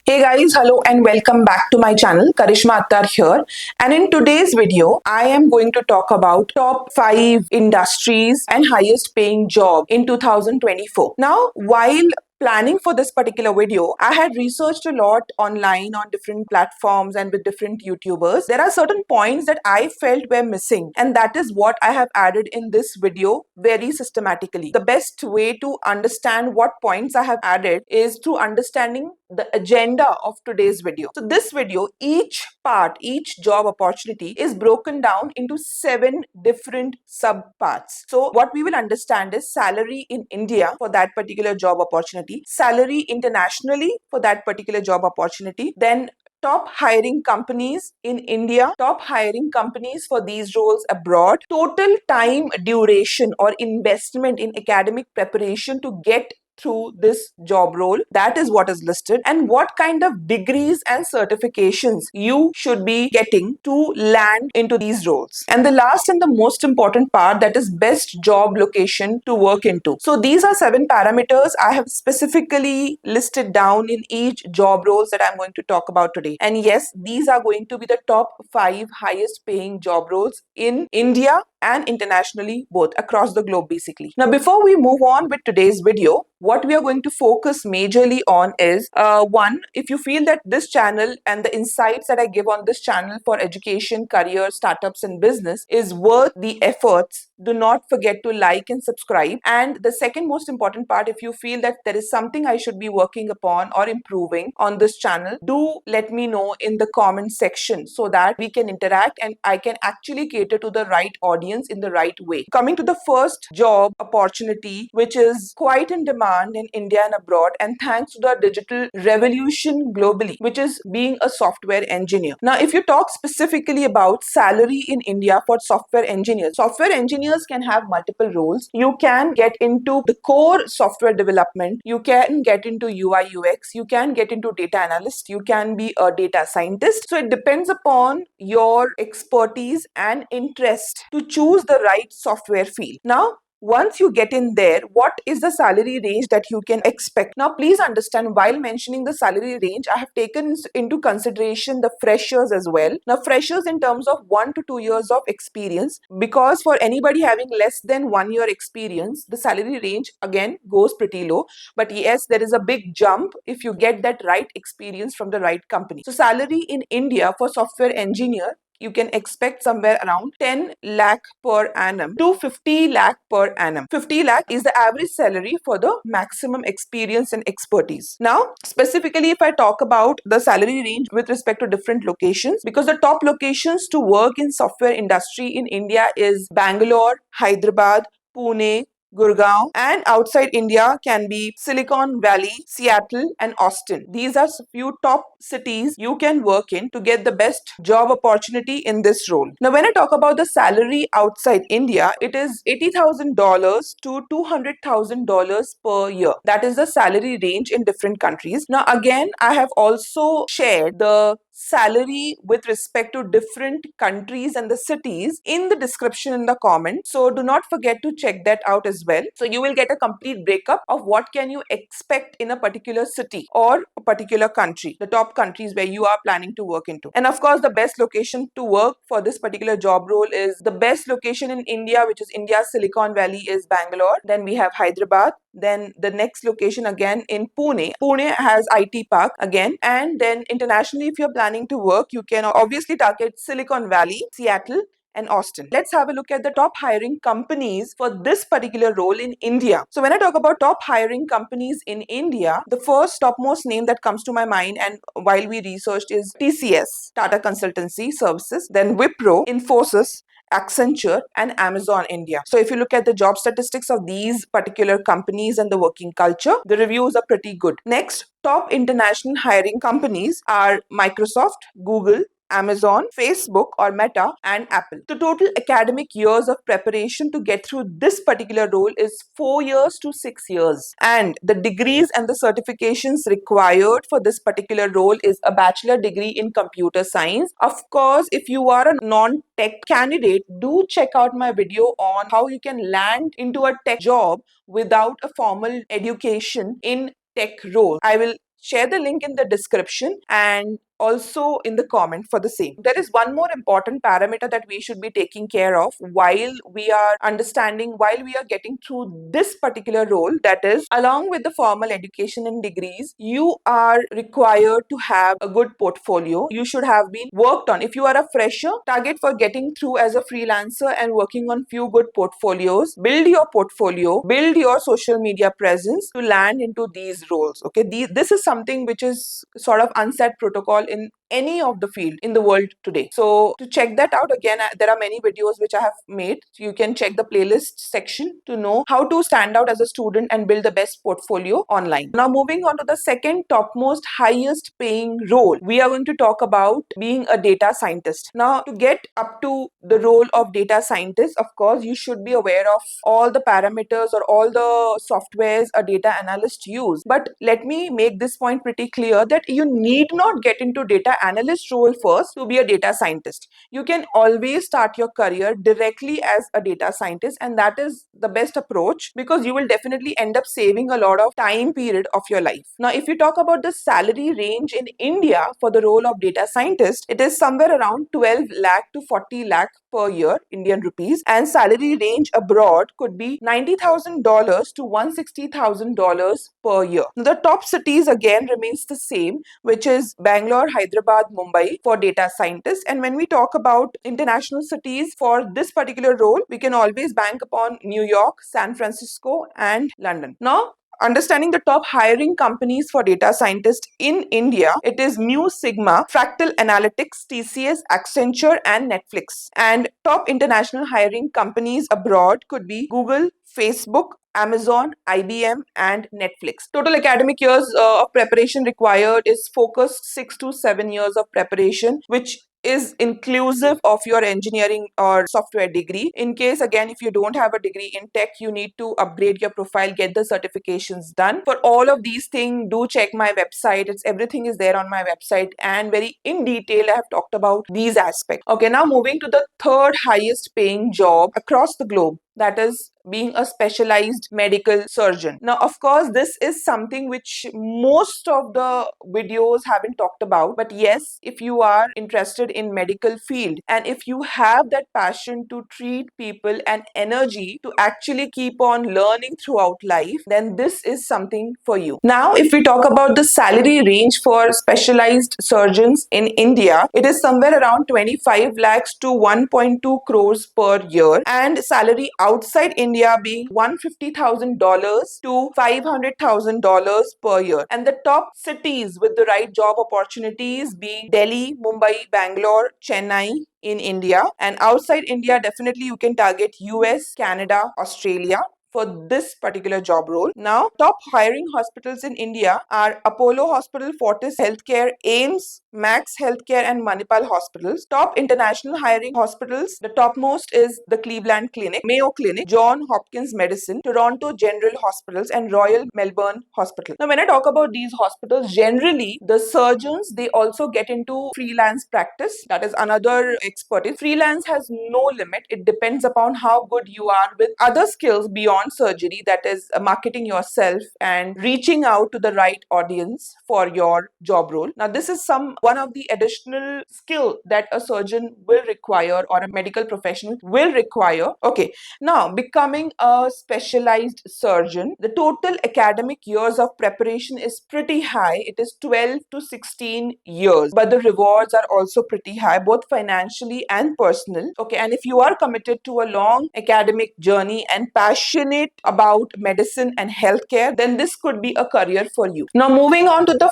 Hey guys, hello and welcome back to my channel. Karishma Attar here. And in today's video, I am going to talk about top 5 industries and highest paying job in 2024. Now, while planning for this particular video, I had researched a lot online on different platforms and with different YouTubers. There are certain points that I felt were missing, and that is what I have added in this video very systematically. The best way to understand what points I have added is through understanding the agenda of today's video. So this video, each part, each job opportunity is broken down into 7 different sub parts. So what we will understand is salary in India for that particular job opportunity, salary internationally for that particular job opportunity, then top hiring companies in India, top hiring companies for these roles abroad, total time duration or investment in academic preparation to get through this job role. That is what is listed, and what kind of degrees and certifications you should be getting to land into these roles. And the last and the most important part, that is best job location to work into. So these are 7 parameters I have specifically listed down in each job roles that I'm going to talk about today. And yes, these are going to be the top 5 highest paying job roles in India and internationally, both across the globe basically. Now, before we move on with today's video, what we are going to focus majorly on is one, if you feel that this channel and the insights that I give on this channel for education, career, startups and business is worth the efforts, do not forget to like and subscribe. And the second most important part, if you feel that there is something I should be working upon or improving on this channel, do let me know in the comment section so that we can interact and I can actually cater to the right audience in the right way. Coming to the first job opportunity, which is quite in demand in India and abroad, and thanks to the digital revolution globally, which is being a software engineer. Now, if you talk specifically about salary in India for software engineers can have multiple roles. You can get into the core software development, you can get into UI UX, you can get into data analyst, you can be a data scientist. So it depends upon your expertise and interest to choose the right software field. Now, once you get in there, what is the salary range that you can expect? Now, please understand, while mentioning the salary range, I have taken into consideration the freshers as well. Now, freshers in terms of 1 to 2 years of experience, because for anybody having less than 1 year experience, the salary range again goes pretty low. But yes, there is a big jump if you get that right experience from the right company. So salary in India for software engineer, you can expect somewhere around 10 lakh per annum to 50 lakh per annum. 50 lakh is the average salary for the maximum experience and expertise. Now, specifically, if I talk about the salary range with respect to different locations, because the top locations to work in software industry in India is Bangalore, Hyderabad, Pune, Gurgaon, and outside India can be Silicon Valley, Seattle, and Austin. These are few top cities you can work in to get the best job opportunity in this role. Now, when I talk about the salary outside India, it is $80,000 to $200,000 per year. That is the salary range in different countries. Now, again, I have also shared the salary with respect to different countries and the cities in the description in the comment. So do not forget to check that out as well. So you will get a complete breakup of what can you expect in a particular city or a particular country, the top countries where you are planning to work into. And of course, the best location to work for this particular job role is the best location in India, which is India's Silicon Valley, is Bangalore. Then we have Hyderabad. Then the next location again in Pune. Pune has IT Park again. And then internationally, if you're planning to work, you can obviously target Silicon Valley, Seattle, and Austin. Let's have a look at the top hiring companies for this particular role in India. So when I talk about top hiring companies in India, the first topmost name that comes to my mind and while we researched is TCS, Tata Consultancy Services, then Wipro, Infosys, Accenture, and Amazon India. So if you look at the job statistics of these particular companies and the working culture, the reviews are pretty good. Next, top international hiring companies are Microsoft, Google, Amazon, Facebook or Meta, and Apple. The total academic years of preparation to get through this particular role is 4 years to 6 years. And the degrees and the certifications required for this particular role is a bachelor degree in computer science. Of course, if you are a non-tech candidate, do check out my video on how you can land into a tech job without a formal education in tech role. I will share the link in the description and also in the comment for the same. There is one more important parameter that we should be taking care of while we are getting through this particular role. That is, along with the formal education and degrees, you are required to have a good portfolio. You should have been worked on. If you are a fresher, target for getting through as a freelancer and working on few good portfolios. Build your portfolio, build your social media presence to land into these roles. Okay, this is something which is sort of unsaid protocol in any of the field in the world today. So to check that out, again, there are many videos which I have made. You can check the playlist section to know how to stand out as a student and build the best portfolio online. Now, moving on to the second topmost highest paying role, we are going to talk about being a data scientist. Now, to get up to the role of data scientist, of course, you should be aware of all the parameters or all the softwares a data analyst use. But let me make this point pretty clear that you need not get into data analyst role first to be a data scientist. You can always start your career directly as a data scientist, and that is the best approach because you will definitely end up saving a lot of time period of your life. Now, if you talk about the salary range in India for the role of data scientist, it is somewhere around 12 lakh to 40 lakh per year, Indian rupees, and salary range abroad could be $90,000 to $160,000 per year. Now, the top cities again remains the same, which is Bangalore, Hyderabad, Mumbai for data scientists. And when we talk about international cities for this particular role, we can always bank upon New York, San Francisco, and London. Now, understanding the top hiring companies for data scientists in India, it is Mu Sigma, Fractal Analytics, TCS, Accenture, and Netflix. And top international hiring companies abroad could be Google, Facebook, Amazon, IBM, and Netflix. Total academic years of preparation required is focused 6 to 7 years of preparation, which is inclusive of your engineering or software degree. In case, again, if you don't have a degree in tech, you need to upgrade your profile, get the certifications done. For all of these things, do check my website. Everything is there on my website, and very in detail I have talked about these aspects. Okay, now moving to the third highest paying job across the globe, that is being a specialized medical surgeon. Now, of course, this is something which most of the videos haven't talked about. But yes, if you are interested in medical field and if you have that passion to treat people and energy to actually keep on learning throughout life, then this is something for you. Now, if we talk about the salary range for specialized surgeons in India, it is somewhere around 25 lakhs to 1.2 crores per year, and salary outside India being $150,000 to $500,000 per year. And the top cities with the right job opportunities being Delhi, Mumbai, Bangalore, Chennai in India. And outside India, definitely you can target US, Canada, Australia for this particular job role. Now, top hiring hospitals in India are Apollo Hospital, Fortis Healthcare, AIIMS, Max Healthcare, and Manipal Hospitals. Top international hiring hospitals, the topmost is the Cleveland Clinic, Mayo Clinic, John Hopkins Medicine, Toronto General Hospitals, and Royal Melbourne Hospital. Now, when I talk about these hospitals, generally the surgeons, they also get into freelance practice. That is another expertise. Freelance has no limit. It depends upon how good you are with other skills beyond surgery, that is marketing yourself and reaching out to the right audience for your job role. Now, this is one of the additional skill that a surgeon will require or a medical professional will require. Okay, now becoming a specialized surgeon, the total academic years of preparation is pretty high. It is 12 to 16 years, but the rewards are also pretty high, both financially and personal. Okay, and if you are committed to a long academic journey and passionate about medicine and healthcare, then this could be a career for you. Now, moving on to the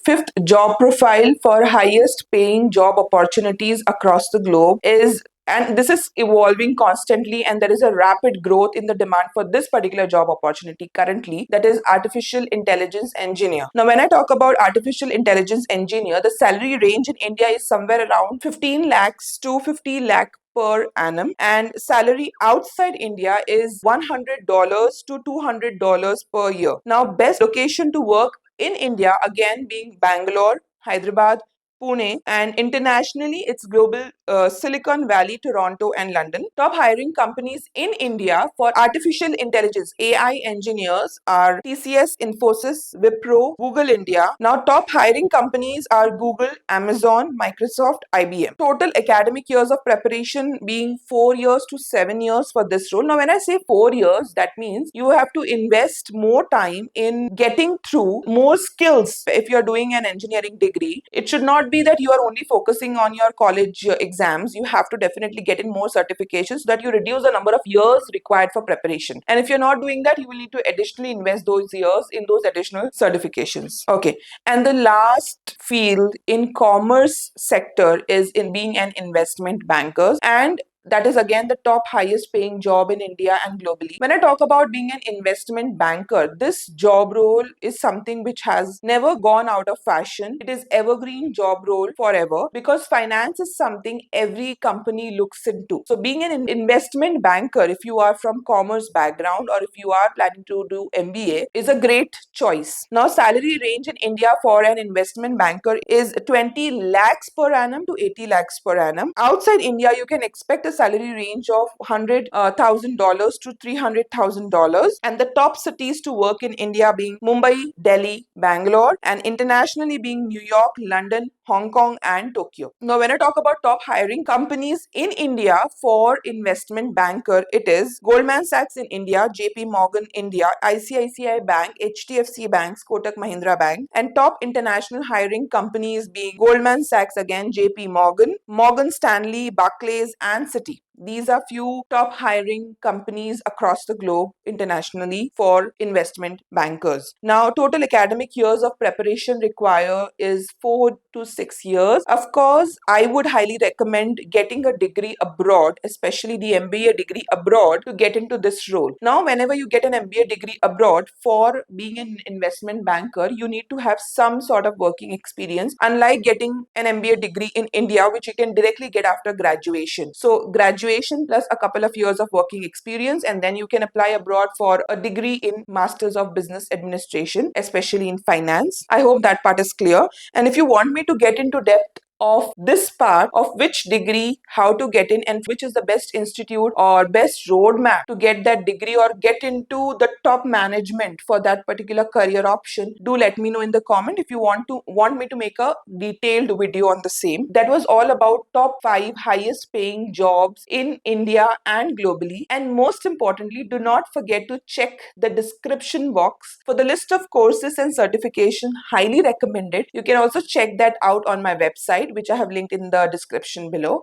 fifth job profile for highest paying job opportunities across the globe is, and this is evolving constantly, and there is a rapid growth in the demand for this particular job opportunity currently, that is artificial intelligence engineer. Now, when I talk about artificial intelligence engineer, the salary range in India is somewhere around 15 lakhs to 50 lakh per annum, and salary outside India is $100 to $200 per year. Now, best location to work in India again being Bangalore, Hyderabad, Pune, and internationally it's global Silicon Valley, Toronto, and London. Top hiring companies in India for artificial intelligence AI engineers are TCS, Infosys, Wipro, Google India. Now, top hiring companies are Google, Amazon, Microsoft, IBM. Total academic years of preparation being 4 years to 7 years for this role. Now, when I say 4 years, that means you have to invest more time in getting through more skills. If you're doing an engineering degree, it should not be that you are only focusing on your college exams. You have to definitely get in more certifications so that you reduce the number of years required for preparation. And if you're not doing that, you will need to additionally invest those years in those additional certifications. Okay. And the last field in commerce sector is in being an investment banker, and that is again the top highest paying job in India and globally. When I talk about being an investment banker, this job role is something which has never gone out of fashion. It is evergreen job role forever because finance is something every company looks into. So being an investment banker, if you are from commerce background or if you are planning to do MBA, is a great choice. Now, salary range in India for an investment banker is 20 lakhs per annum to 80 lakhs per annum. Outside India, you can expect a salary range of $100,000 to $300,000. And the top cities to work in India being Mumbai, Delhi, Bangalore, and internationally being New York, London, Hong Kong, and Tokyo. Now, when I talk about top hiring companies in India for investment banker, it is Goldman Sachs in India, JP Morgan India, ICICI Bank, HDFC Banks, Kotak Mahindra Bank, and top international hiring companies being Goldman Sachs again, JP Morgan, Morgan Stanley, Barclays, and Citi. These are few top hiring companies across the globe internationally for investment bankers. Now, total academic years of preparation require is 4 to 6 years. Of course, I would highly recommend getting a degree abroad, especially the MBA degree abroad, to get into this role. Now, whenever you get an MBA degree abroad, for being an investment banker, you need to have some sort of working experience, unlike getting an MBA degree in India, which you can directly get after graduation. So, graduation plus a couple of years of working experience, and then you can apply abroad for a degree in Masters of Business Administration, especially in finance. I hope that part is clear. And if you want me to get into depth of this part of which degree, how to get in, and which is the best institute or best roadmap to get that degree or get into the top management for that particular career option, do let me know in the comment if you want me to make a detailed video on the same. That was all about top 5 highest paying jobs in India and globally. And most importantly, do not forget to check the description box for the list of courses and certification highly recommended. You can also check that out on my website, which I have linked in the description below.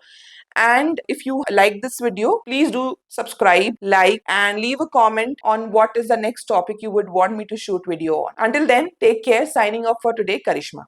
And if you like this video, please do subscribe, like, and leave a comment on what is the next topic you would want me to shoot video on. Until then, take care. Signing off for today, Karishma.